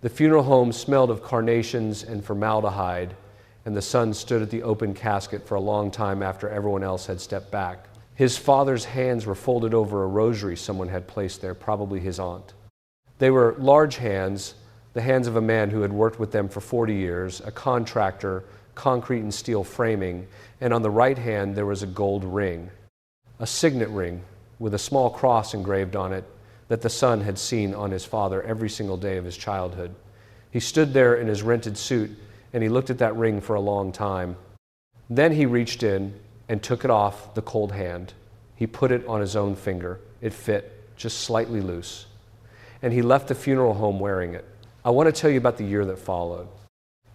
The funeral home smelled of carnations and formaldehyde, and the son stood at the open casket for a long time after everyone else had stepped back. His father's hands were folded over a rosary someone had placed there, probably his aunt. They were large hands, the hands of a man who had worked with them for 40 years, a contractor, concrete and steel framing, and on the right hand there was a gold ring, a signet ring with a small cross engraved on it that the son had seen on his father every single day of his childhood. He stood there in his rented suit and he looked at that ring for a long time. Then he reached in and took it off the cold hand. He put it on his own finger. It fit, just slightly loose. And he left the funeral home wearing it. I want to tell you about the year that followed.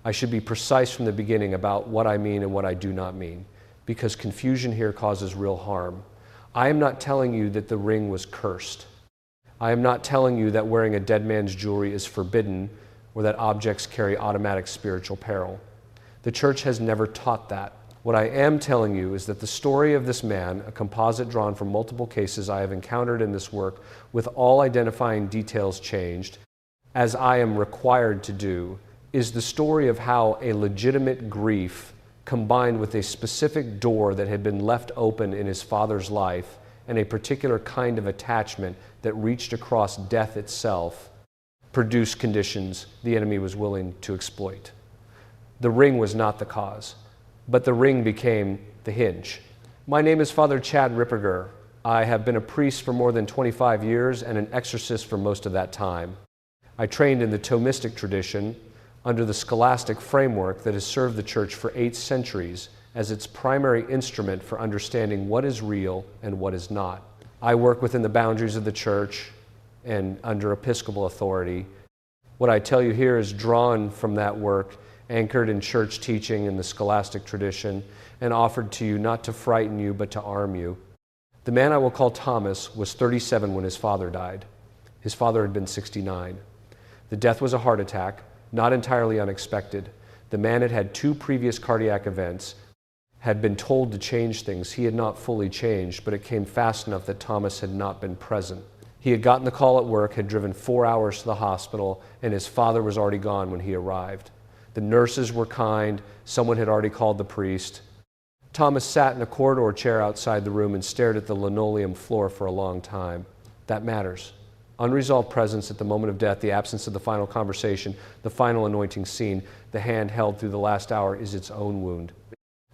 I should be precise from the beginning about what I mean and what I do not mean, because confusion here causes real harm. I am not telling you that the ring was cursed. I am not telling you that wearing a dead man's jewelry is forbidden or that objects carry automatic spiritual peril. The church has never taught that. What I am telling you is that the story of this man, a composite drawn from multiple cases I have encountered in this work, with all identifying details changed, as I am required to do, is the story of how a legitimate grief combined with a specific door that had been left open in his father's life and a particular kind of attachment that reached across death itself produced conditions the enemy was willing to exploit. The ring was not the cause, but the ring became the hinge. My name is Father Chad Ripperger. I have been a priest for more than 25 years and an exorcist for most of that time. I trained in the Thomistic tradition under the scholastic framework that has served the Church for 8 centuries as its primary instrument for understanding what is real and what is not. I work within the boundaries of the Church and under Episcopal authority. What I tell you here is drawn from that work, anchored in church teaching in the scholastic tradition, and offered to you not to frighten you but to arm you. The man I will call Thomas was 37 when his father died. His father had been 69. The death was a heart attack, not entirely unexpected. The man had had 2 previous cardiac events, had been told to change things. He had not fully changed, but it came fast enough that Thomas had not been present. He had gotten the call at work, had driven 4 hours to the hospital, and his father was already gone when he arrived. The nurses were kind. Someone had already called the priest. Thomas sat in a corridor chair outside the room and stared at the linoleum floor for a long time. That matters. Unresolved presence at the moment of death, the absence of the final conversation, the final anointing scene, the hand held through the last hour is its own wound.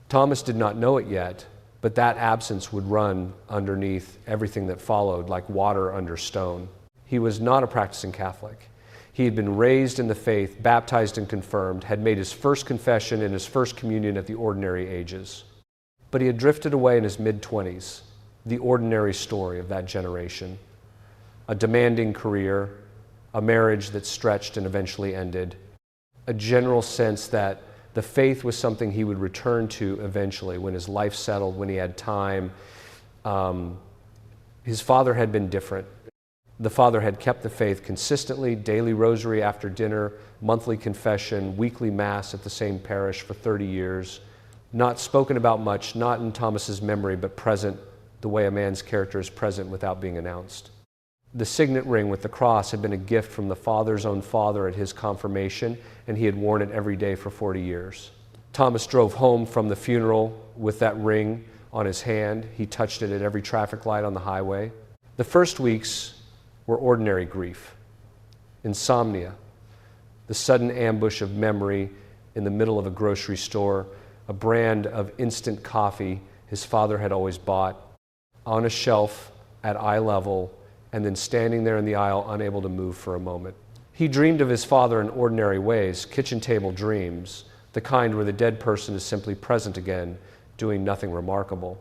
Thomas did not know it yet, but that absence would run underneath everything that followed, like water under stone. He was not a practicing Catholic. He had been raised in the faith, baptized and confirmed, had made his first confession and his first communion at the ordinary ages. But he had drifted away in his mid-20s, the ordinary story of that generation. A demanding career, a marriage that stretched and eventually ended, a general sense that the faith was something he would return to eventually when his life settled, when he had time. His father had been different. The father had kept the faith consistently, daily rosary after dinner, monthly confession, weekly mass at the same parish for 30 years. Not spoken about much, not in Thomas's memory, but present the way a man's character is present without being announced. The signet ring with the cross had been a gift from the father's own father at his confirmation, and he had worn it every day for 40 years. Thomas drove home from the funeral with that ring on his hand. He touched it at every traffic light on the highway. The first weeks were ordinary grief, insomnia, the sudden ambush of memory in the middle of a grocery store, a brand of instant coffee his father had always bought, on a shelf at eye level, and then standing there in the aisle unable to move for a moment. He dreamed of his father in ordinary ways, kitchen table dreams, the kind where the dead person is simply present again, doing nothing remarkable.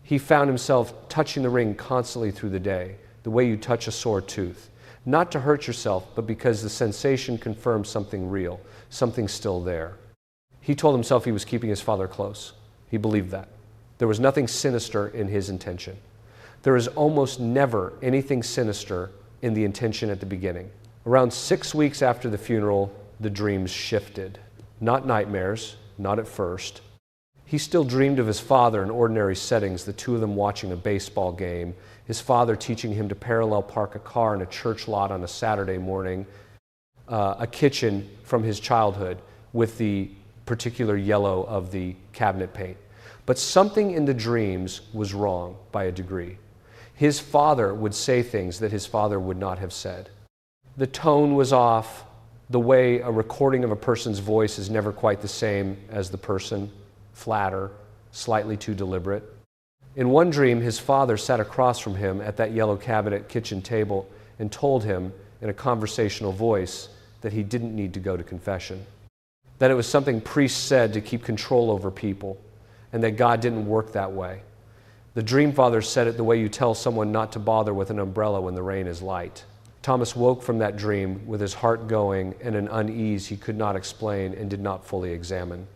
He found himself touching the ring constantly through the day, the way you touch a sore tooth, not to hurt yourself, but because the sensation confirmed something real, something still there. He told himself he was keeping his father close. He believed that. There was nothing sinister in his intention. There is almost never anything sinister in the intention at the beginning. Around 6 weeks after the funeral, the dreams shifted. Not nightmares, not at first. He still dreamed of his father in ordinary settings, the two of them watching a baseball game, his father teaching him to parallel park a car in a church lot on a Saturday morning, a kitchen from his childhood with the particular yellow of the cabinet paint. But something in the dreams was wrong by a degree. His father would say things that his father would not have said. The tone was off. The way a recording of a person's voice is never quite the same as the person, flatter, slightly too deliberate. In one dream, his father sat across from him at that yellow cabinet kitchen table and told him in a conversational voice that he didn't need to go to confession, that it was something priests said to keep control over people, and that God didn't work that way. The dream father said it the way you tell someone not to bother with an umbrella when the rain is light. Thomas woke from that dream with his heart going and an unease he could not explain and did not fully examine.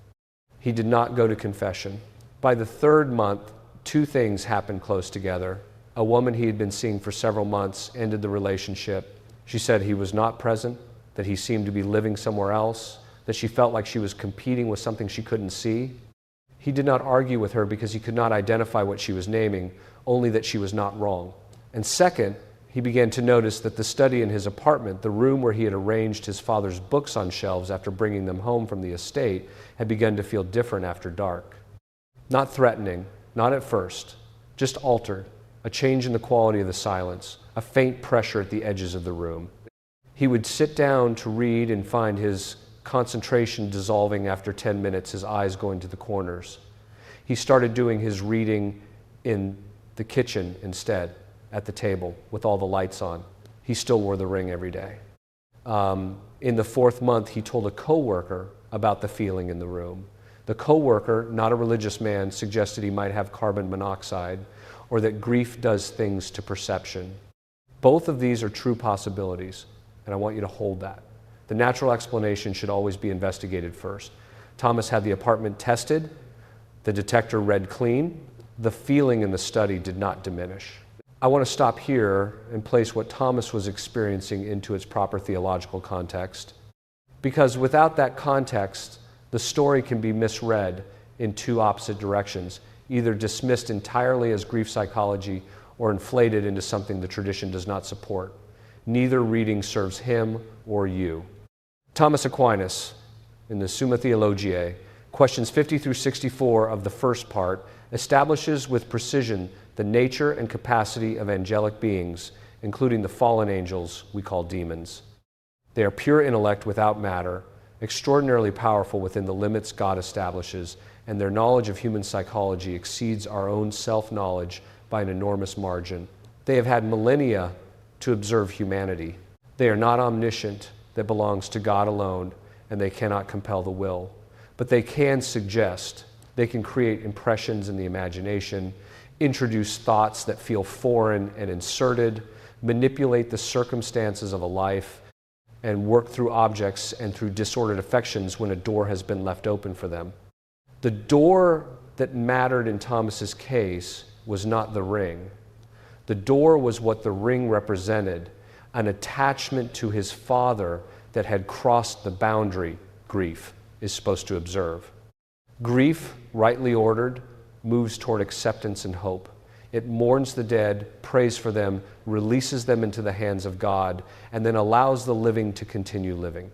He did not go to confession. By the third month, two things happened close together. A woman he had been seeing for several months ended the relationship. She said he was not present, that he seemed to be living somewhere else, that she felt like she was competing with something she couldn't see. He did not argue with her because he could not identify what she was naming, only that she was not wrong. And second, he began to notice that the study in his apartment, the room where he had arranged his father's books on shelves after bringing them home from the estate, had begun to feel different after dark. Not threatening, not at first, just altered, a change in the quality of the silence, a faint pressure at the edges of the room. He would sit down to read and find his concentration dissolving after 10 minutes, his eyes going to the corners. He started doing his reading in the kitchen instead, at the table, with all the lights on. He still wore the ring every day. In the fourth month, he told a coworker about the feeling in the room. The coworker, not a religious man, suggested he might have carbon monoxide, or that grief does things to perception. Both of these are true possibilities, and I want you to hold that. The natural explanation should always be investigated first. Thomas had the apartment tested. The detector read clean. The feeling in the study did not diminish. I want to stop here and place what Thomas was experiencing into its proper theological context, because without that context, the story can be misread in two opposite directions, either dismissed entirely as grief psychology or inflated into something the tradition does not support. Neither reading serves him or you. Thomas Aquinas, in the Summa Theologiae, questions 50 through 64 of the first part, establishes with precision the nature and capacity of angelic beings, including the fallen angels we call demons. They are pure intellect without matter, extraordinarily powerful within the limits God establishes, and their knowledge of human psychology exceeds our own self-knowledge by an enormous margin. They have had millennia to observe humanity. They are not omniscient, that belongs to God alone, and they cannot compel the will. But they can suggest, they can create impressions in the imagination, introduce thoughts that feel foreign and inserted, manipulate the circumstances of a life, and work through objects and through disordered affections when a door has been left open for them. The door that mattered in Thomas's case was not the ring. The door was what the ring represented, an attachment to his father that had crossed the boundary grief is supposed to observe. Grief, rightly ordered, moves toward acceptance and hope. It mourns the dead, prays for them, releases them into the hands of God, and then allows the living to continue living.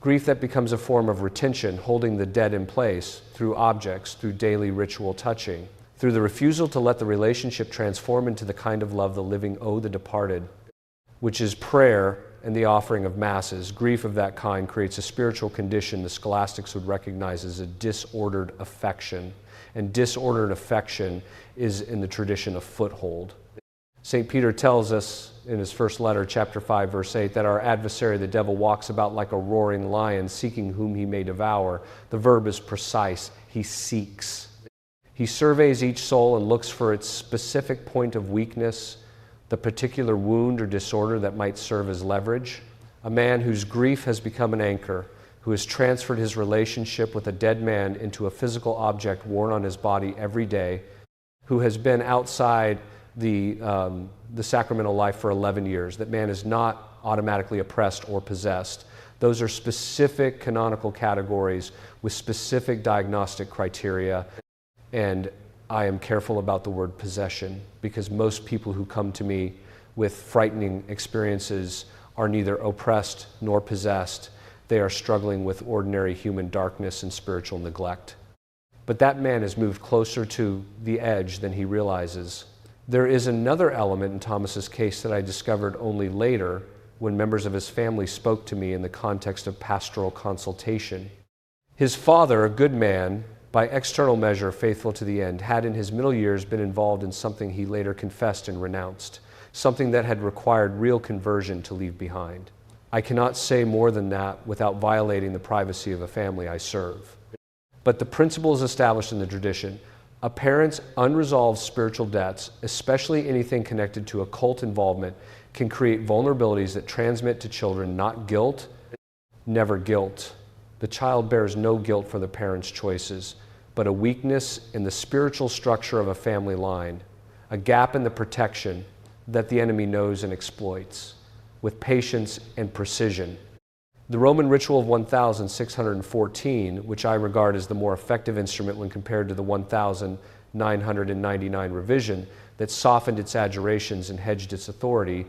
Grief that becomes a form of retention, holding the dead in place through objects, through daily ritual touching, through the refusal to let the relationship transform into the kind of love the living owe the departed, which is prayer and the offering of masses. Grief of that kind creates a spiritual condition the scholastics would recognize as a disordered affection. And disordered affection is in the tradition of foothold. St. Peter tells us in his first letter, chapter 5, verse 8, that our adversary, the devil, walks about like a roaring lion, seeking whom he may devour. The verb is precise. He seeks. He surveys each soul and looks for its specific point of weakness, the particular wound or disorder that might serve as leverage. A man whose grief has become an anchor, who has transferred his relationship with a dead man into a physical object worn on his body every day, who has been outside the sacramental life for 11 years. That man is not automatically oppressed or possessed. Those are specific canonical categories with specific diagnostic criteria. And I am careful about the word possession, because most people who come to me with frightening experiences are neither oppressed nor possessed. They are struggling with ordinary human darkness and spiritual neglect. But that man has moved closer to the edge than he realizes. There is another element in Thomas's case that I discovered only later when members of his family spoke to me in the context of pastoral consultation. His father, a good man, by external measure faithful to the end, had in his middle years been involved in something he later confessed and renounced, something that had required real conversion to leave behind. I cannot say more than that without violating the privacy of a family I serve. But the principle is established in the tradition. A parent's unresolved spiritual debts, especially anything connected to occult involvement, can create vulnerabilities that transmit to children not guilt, never guilt. The child bears no guilt for the parent's choices, but a weakness in the spiritual structure of a family line, a gap in the protection that the enemy knows and exploits with patience and precision. The Roman ritual of 1614, which I regard as the more effective instrument when compared to the 1999 revision that softened its adjurations and hedged its authority,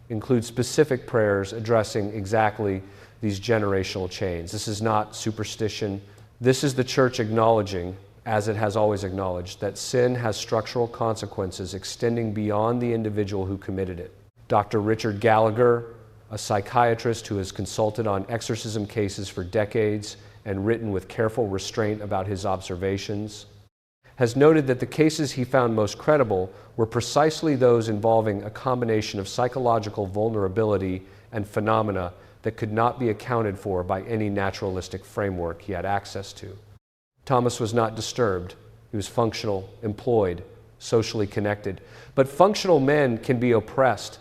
includes specific prayers addressing exactly these generational chains. This is not superstition. This is the church acknowledging, as it has always acknowledged, that sin has structural consequences extending beyond the individual who committed it. Dr. Richard Gallagher, a psychiatrist who has consulted on exorcism cases for decades and written with careful restraint about his observations, has noted that the cases he found most credible were precisely those involving a combination of psychological vulnerability and phenomena that could not be accounted for by any naturalistic framework he had access to. Thomas was not disturbed. He was functional, employed, socially connected. But functional men can be oppressed.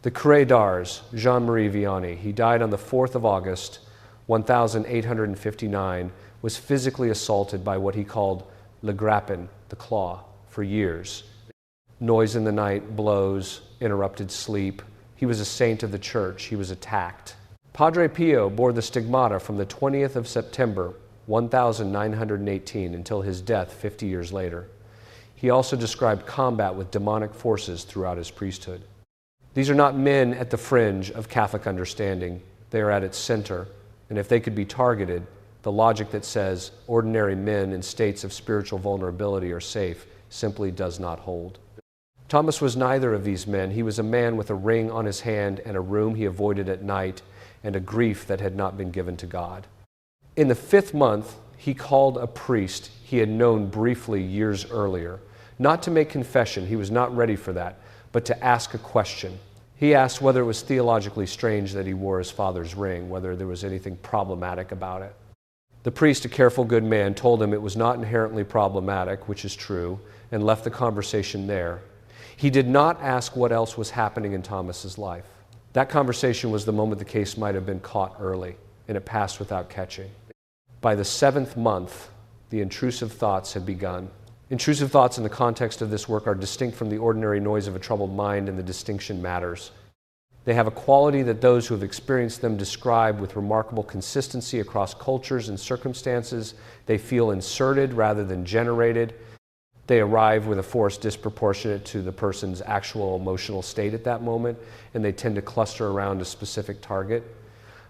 The Curé d'Ars, Jean-Marie Vianney, he died on the 4th of August, 1859, was physically assaulted by what he called le grappin, the claw, for years. Noise in the night, blows, interrupted sleep. He was a saint of the church. He was attacked. Padre Pio bore the stigmata from the 20th of September, 1918, until his death 50 years later. He also described combat with demonic forces throughout his priesthood. These are not men at the fringe of Catholic understanding. They are at its center. And if they could be targeted, the logic that says ordinary men in states of spiritual vulnerability are safe simply does not hold. Thomas was neither of these men. He was a man with a ring on his hand and a room he avoided at night and a grief that had not been given to God. In the 5th month, he called a priest he had known briefly years earlier, not to make confession, he was not ready for that, but to ask a question. He asked whether it was theologically strange that he wore his father's ring, whether there was anything problematic about it. The priest, a careful good man, told him it was not inherently problematic, which is true, and left the conversation there. He did not ask what else was happening in Thomas's life. That conversation was the moment the case might have been caught early, and it passed without catching. By the 7th month, the intrusive thoughts had begun. Intrusive thoughts in the context of this work are distinct from the ordinary noise of a troubled mind, and the distinction matters. They have a quality that those who have experienced them describe with remarkable consistency across cultures and circumstances. They feel inserted rather than generated. They arrive with a force disproportionate to the person's actual emotional state at that moment, and they tend to cluster around a specific target.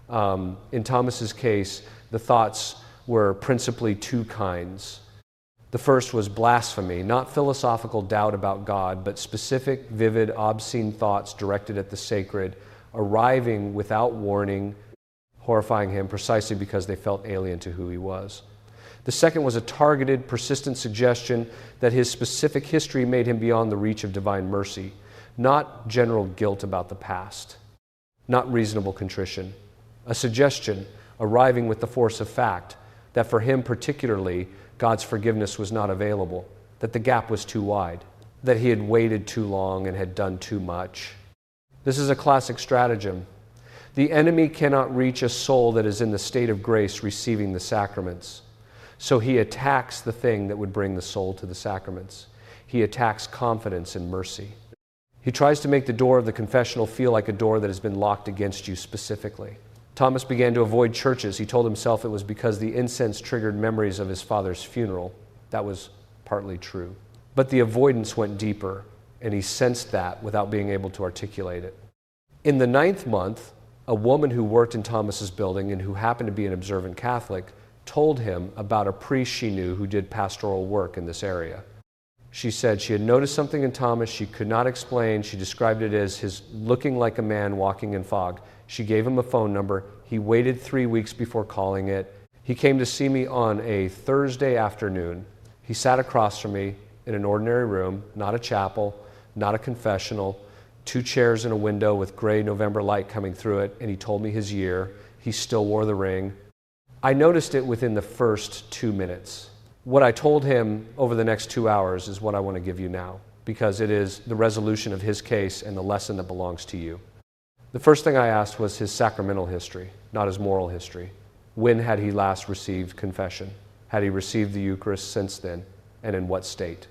In Thomas's case, the thoughts were principally two kinds. The first was blasphemy, not philosophical doubt about God, but specific, vivid, obscene thoughts directed at the sacred, arriving without warning, horrifying him precisely because they felt alien to who he was. The second was a targeted, persistent suggestion that his specific history made him beyond the reach of divine mercy, not general guilt about the past, not reasonable contrition. A suggestion arriving with the force of fact that for him particularly, God's forgiveness was not available, that the gap was too wide, that he had waited too long and had done too much. This is a classic stratagem. The enemy cannot reach a soul that is in the state of grace receiving the sacraments. So he attacks the thing that would bring the soul to the sacraments. He attacks confidence and mercy. He tries to make the door of the confessional feel like a door that has been locked against you specifically. Thomas began to avoid churches. He told himself it was because the incense triggered memories of his father's funeral. That was partly true. But the avoidance went deeper, and he sensed that without being able to articulate it. In the 9th month, a woman who worked in Thomas's building and who happened to be an observant Catholic told him about a priest she knew who did pastoral work in this area. She said she had noticed something in Thomas she could not explain. She described it as his looking like a man walking in fog. She gave him a phone number. He waited 3 weeks before calling it. He came to see me on a Thursday afternoon. He sat across from me in an ordinary room, not a chapel, not a confessional, 2 chairs and a window with gray November light coming through it, and he told me his year. He still wore the ring. I noticed it within the first 2 minutes. What I told him over the next 2 hours is what I want to give you now, because it is the resolution of his case and the lesson that belongs to you. The first thing I asked was his sacramental history, not his moral history. When had he last received confession? Had he received the Eucharist since then, and in what state?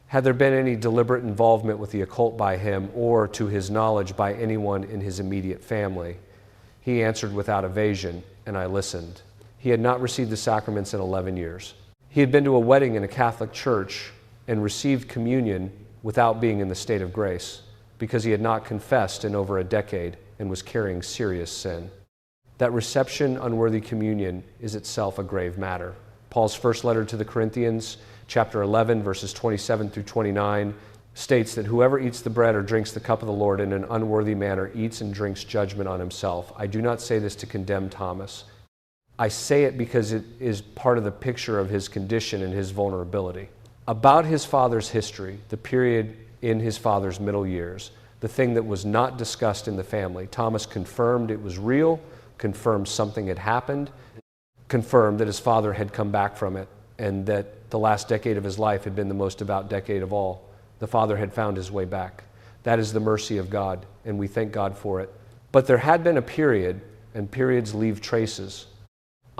Had there been any deliberate involvement with the occult by him or, to his knowledge, by anyone in his immediate family? He answered without evasion, and I listened. He had not received the sacraments in 11 years. He had been to a wedding in a Catholic church and received communion without being in the state of grace because he had not confessed in over a decade and was carrying serious sin. That reception unworthy communion is itself a grave matter. Paul's first letter to the Corinthians, chapter 11, verses 27 through 29, states that whoever eats the bread or drinks the cup of the Lord in an unworthy manner eats and drinks judgment on himself. I do not say this to condemn Thomas. I say it because it is part of the picture of his condition and his vulnerability. About his father's history, the period in his father's middle years, the thing that was not discussed in the family, Thomas confirmed it was real, confirmed something had happened, confirmed that his father had come back from it, and that the last decade of his life had been the most devout decade of all. The father had found his way back. That is the mercy of God, and we thank God for it. But there had been a period, and periods leave traces.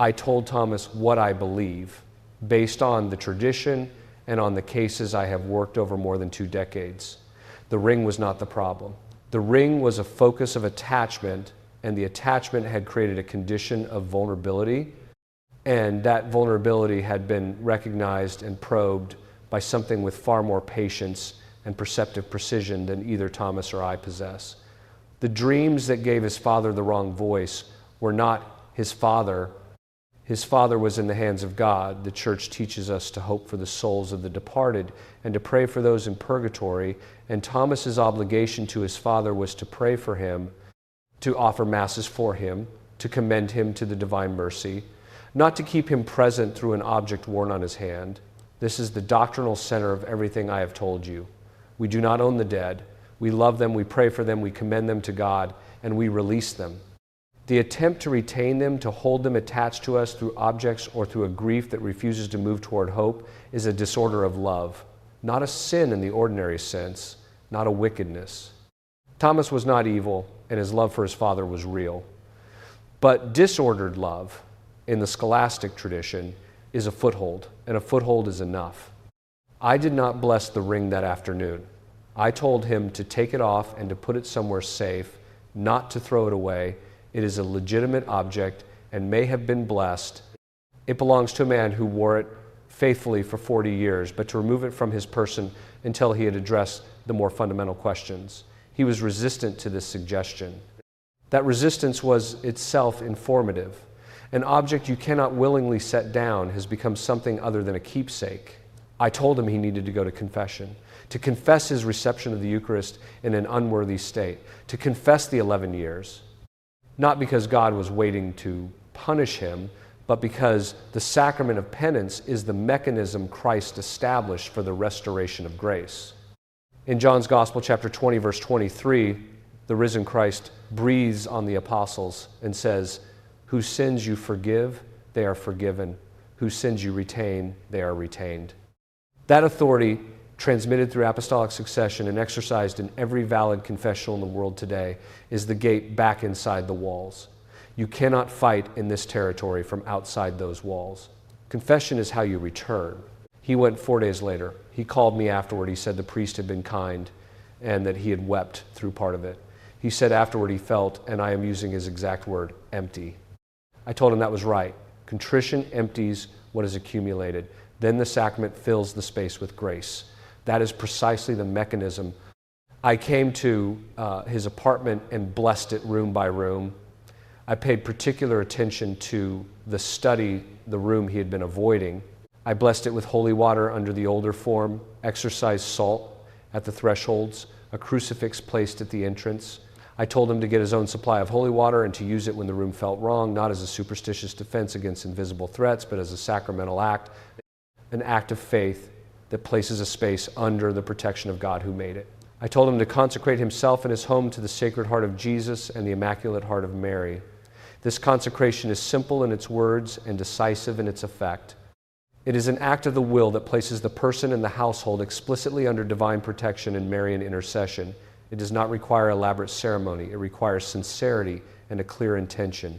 I told Thomas what I believe, based on the tradition and on the cases I have worked over more than 2 decades. The ring was not the problem. The ring was a focus of attachment, and the attachment had created a condition of vulnerability, and that vulnerability had been recognized and probed by something with far more patience and perceptive precision than either Thomas or I possess. The dreams that gave his father the wrong voice were not his father. His father was in the hands of God. The church teaches us to hope for the souls of the departed and to pray for those in purgatory. And Thomas's obligation to his father was to pray for him, to offer masses for him, to commend him to the divine mercy, not to keep him present through an object worn on his hand. This is the doctrinal center of everything I have told you. We do not own the dead. We love them, we pray for them, we commend them to God, and we release them. The attempt to retain them, to hold them attached to us through objects or through a grief that refuses to move toward hope is a disorder of love, not a sin in the ordinary sense, not a wickedness. Thomas was not evil, and his love for his father was real. But disordered love, in the scholastic tradition, is a foothold, and a foothold is enough. I did not bless the ring that afternoon. I told him to take it off and to put it somewhere safe, not to throw it away. It is a legitimate object and may have been blessed. It belongs to a man who wore it faithfully for 40 years, but to remove it from his person until he had addressed the more fundamental questions. He was resistant to this suggestion. That resistance was itself informative. An object you cannot willingly set down has become something other than a keepsake. I told him he needed to go to confession, to confess his reception of the Eucharist in an unworthy state, to confess the 11 years. Not because God was waiting to punish him, but because the sacrament of penance is the mechanism Christ established for the restoration of grace. In John's Gospel, chapter 20, verse 23, the risen Christ breathes on the apostles and says, "Whose sins you forgive, they are forgiven. Whose sins you retain, they are retained." That authority, transmitted through apostolic succession and exercised in every valid confessional in the world today, is the gate back inside the walls. You cannot fight in this territory from outside those walls. Confession is how you return. He went 4 days later. He called me afterward. He said the priest had been kind and that he had wept through part of it. He said afterward he felt, and I am using his exact word, empty. I told him that was right. Contrition empties what is accumulated. Then the sacrament fills the space with grace. That is precisely the mechanism I came to his apartment and blessed it room by room. I paid particular attention to the room he had been avoiding. I blessed it with holy water under the older form, exorcised salt at the thresholds, a crucifix placed at the entrance. I told him to get his own supply of holy water and to use it when the room felt wrong, not as a superstitious defense against invisible threats, but as a sacramental act, an act of faith that places a space under the protection of God who made it. I told him to consecrate himself and his home to the Sacred Heart of Jesus and the Immaculate Heart of Mary. This consecration is simple in its words and decisive in its effect. It is an act of the will that places the person and the household explicitly under divine protection and Marian intercession. It does not require elaborate ceremony. It requires sincerity and a clear intention.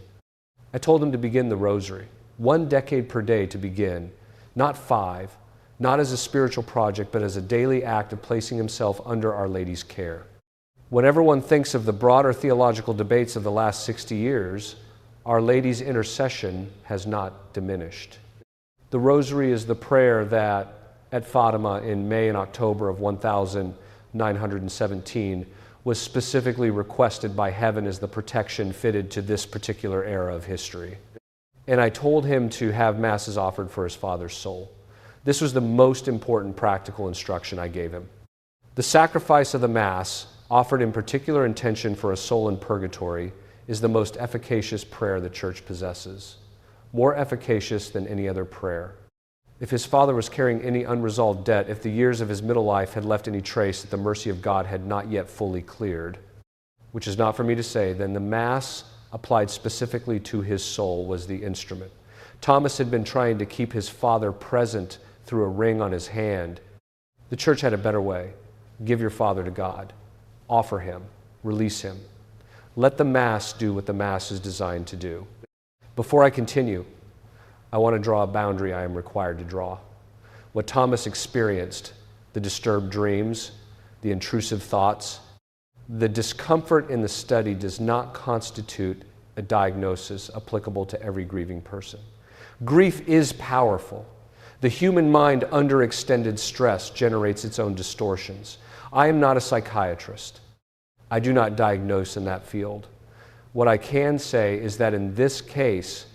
I told him to begin the rosary, 1 decade per day to begin, not 5, not as a spiritual project, but as a daily act of placing himself under Our Lady's care. Whenever one thinks of the broader theological debates of the last 60 years, Our Lady's intercession has not diminished. The rosary is the prayer that at Fatima in May and October of 1917 was specifically requested by heaven as the protection fitted to this particular era of history. And I told him to have masses offered for his father's soul. This was the most important practical instruction I gave him. The sacrifice of the Mass, offered in particular intention for a soul in purgatory, is the most efficacious prayer the Church possesses, more efficacious than any other prayer. If his father was carrying any unresolved debt, if the years of his middle life had left any trace that the mercy of God had not yet fully cleared, which is not for me to say, then the Mass applied specifically to his soul was the instrument. Thomas had been trying to keep his father present through a ring on his hand. The Church had a better way. Give your father to God. Offer him. Release him. Let the Mass do what the Mass is designed to do. Before I continue, I want to draw a boundary I am required to draw. What Thomas experienced, the disturbed dreams, the intrusive thoughts, the discomfort in the study does not constitute a diagnosis applicable to every grieving person. Grief is powerful. The human mind under extended stress generates its own distortions. I am not a psychiatrist. I do not diagnose in that field. What I can say is that in this case,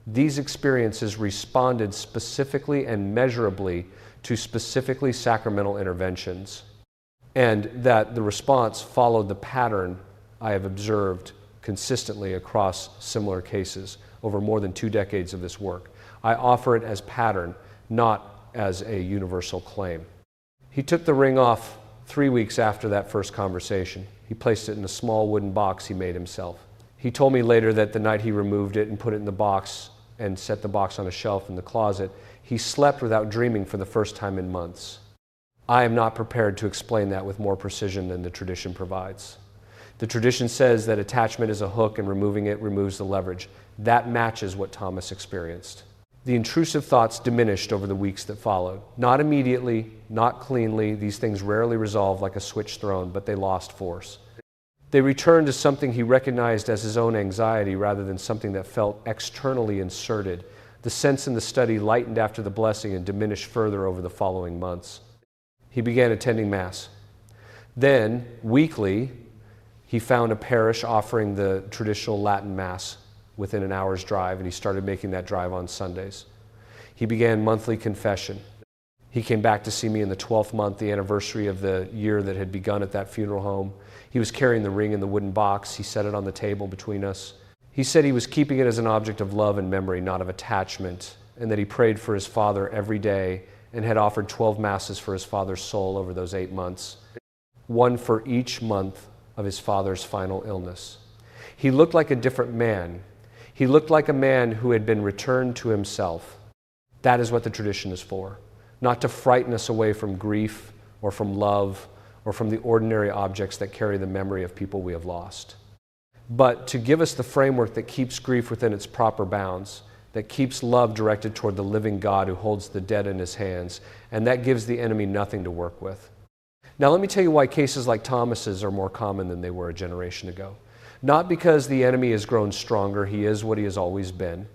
these experiences responded specifically and measurably to specifically sacramental interventions, and that the response followed the pattern I have observed consistently across similar cases over more than 2 decades of this work. I offer it as pattern, not as a universal claim. He took the ring off 3 weeks after that first conversation. He placed it in a small wooden box he made himself. He told me later that the night he removed it and put it in the box and set the box on a shelf in the closet, he slept without dreaming for the first time in months. I am not prepared to explain that with more precision than the tradition provides. The tradition says that attachment is a hook and removing it removes the leverage. That matches what Thomas experienced. The intrusive thoughts diminished over the weeks that followed. Not immediately, not cleanly. These things rarely resolve like a switch thrown, but they lost force. They returned to something he recognized as his own anxiety rather than something that felt externally inserted. The sense in the study lightened after the blessing and diminished further over the following months. He began attending Mass. Then, weekly, he found a parish offering the traditional Latin Mass within an hour's drive, and he started making that drive on Sundays. He began monthly confession. He came back to see me in the 12th month, the anniversary of the year that had begun at that funeral home. He was carrying the ring in the wooden box. He set it on the table between us. He said he was keeping it as an object of love and memory, not of attachment, and that he prayed for his father every day and had offered 12 Masses for his father's soul over those 8 months, 1 for each month of his father's final illness. He looked like a different man. He looked like a man who had been returned to himself. That is what the tradition is for, not to frighten us away from grief or from love or from the ordinary objects that carry the memory of people we have lost, but to give us the framework that keeps grief within its proper bounds, that keeps love directed toward the living God who holds the dead in his hands, and that gives the enemy nothing to work with. Now let me tell you why cases like Thomas's are more common than they were a generation ago. Not because the enemy has grown stronger, he is what he has always been.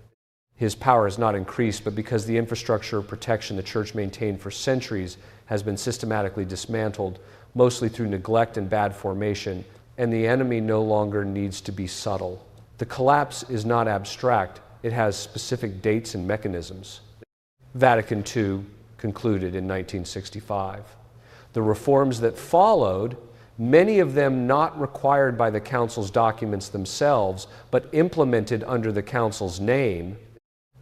His power has not increased, but because the infrastructure of protection the Church maintained for centuries has been systematically dismantled, mostly through neglect and bad formation, and the enemy no longer needs to be subtle. The collapse is not abstract, it has specific dates and mechanisms. Vatican II concluded in 1965. The reforms that followed, many of them not required by the Council's documents themselves, but implemented under the Council's name,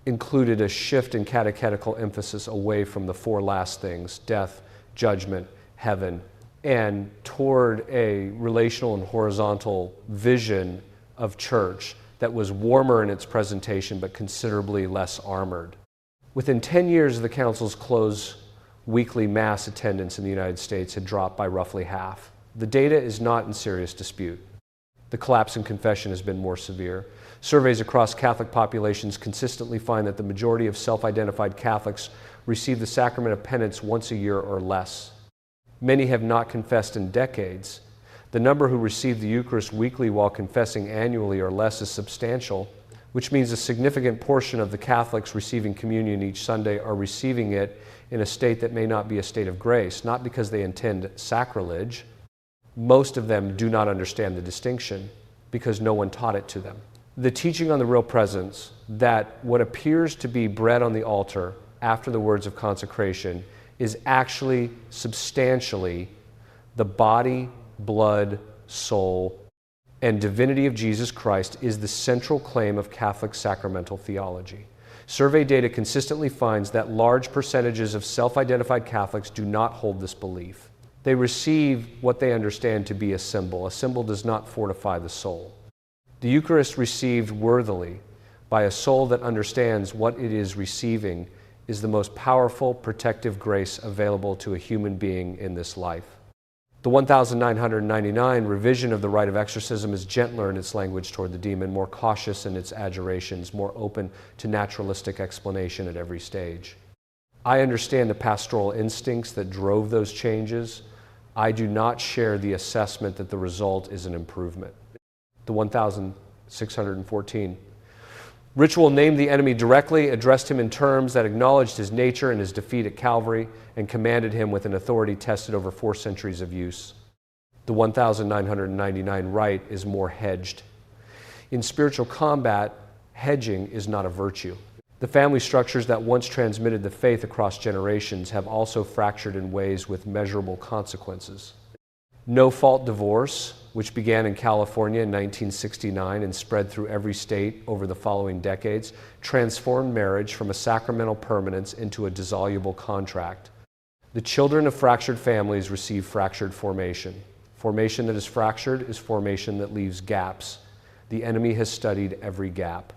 included a shift in catechetical emphasis away from the four last things, death, judgment, heaven, and toward a relational and horizontal vision of church that was warmer in its presentation but considerably less armored. Within 10 years of the Council's close, weekly Mass attendance in the United States had dropped by roughly half. The data is not in serious dispute. The collapse in confession has been more severe. Surveys across Catholic populations consistently find that the majority of self-identified Catholics receive the sacrament of penance once a year or less. Many have not confessed in decades. The number who receive the Eucharist weekly while confessing annually or less is substantial, which means a significant portion of the Catholics receiving communion each Sunday are receiving it in a state that may not be a state of grace, not because they intend sacrilege. Most of them do not understand the distinction because no one taught it to them. The teaching on the real presence, that what appears to be bread on the altar after the words of consecration is actually substantially the body, blood, soul, and divinity of Jesus Christ, is the central claim of Catholic sacramental theology. Survey data consistently finds that large percentages of self-identified Catholics do not hold this belief. They receive what they understand to be a symbol. A symbol does not fortify the soul. The Eucharist received worthily by a soul that understands what it is receiving is the most powerful protective grace available to a human being in this life. The 1999 revision of the rite of exorcism is gentler in its language toward the demon, more cautious in its adjurations, more open to naturalistic explanation at every stage. I understand the pastoral instincts that drove those changes. I do not share the assessment that the result is an improvement. The 1614. Ritual named the enemy directly, addressed him in terms that acknowledged his nature and his defeat at Calvary, and commanded him with an authority tested over 4 centuries of use. The 1999 rite is more hedged. In spiritual combat, hedging is not a virtue. The family structures that once transmitted the faith across generations have also fractured in ways with measurable consequences. No-fault divorce, which began in California in 1969 and spread through every state over the following decades, transformed marriage from a sacramental permanence into a dissoluble contract. The children of fractured families receive fractured formation. Formation that is fractured is formation that leaves gaps. The enemy has studied every gap.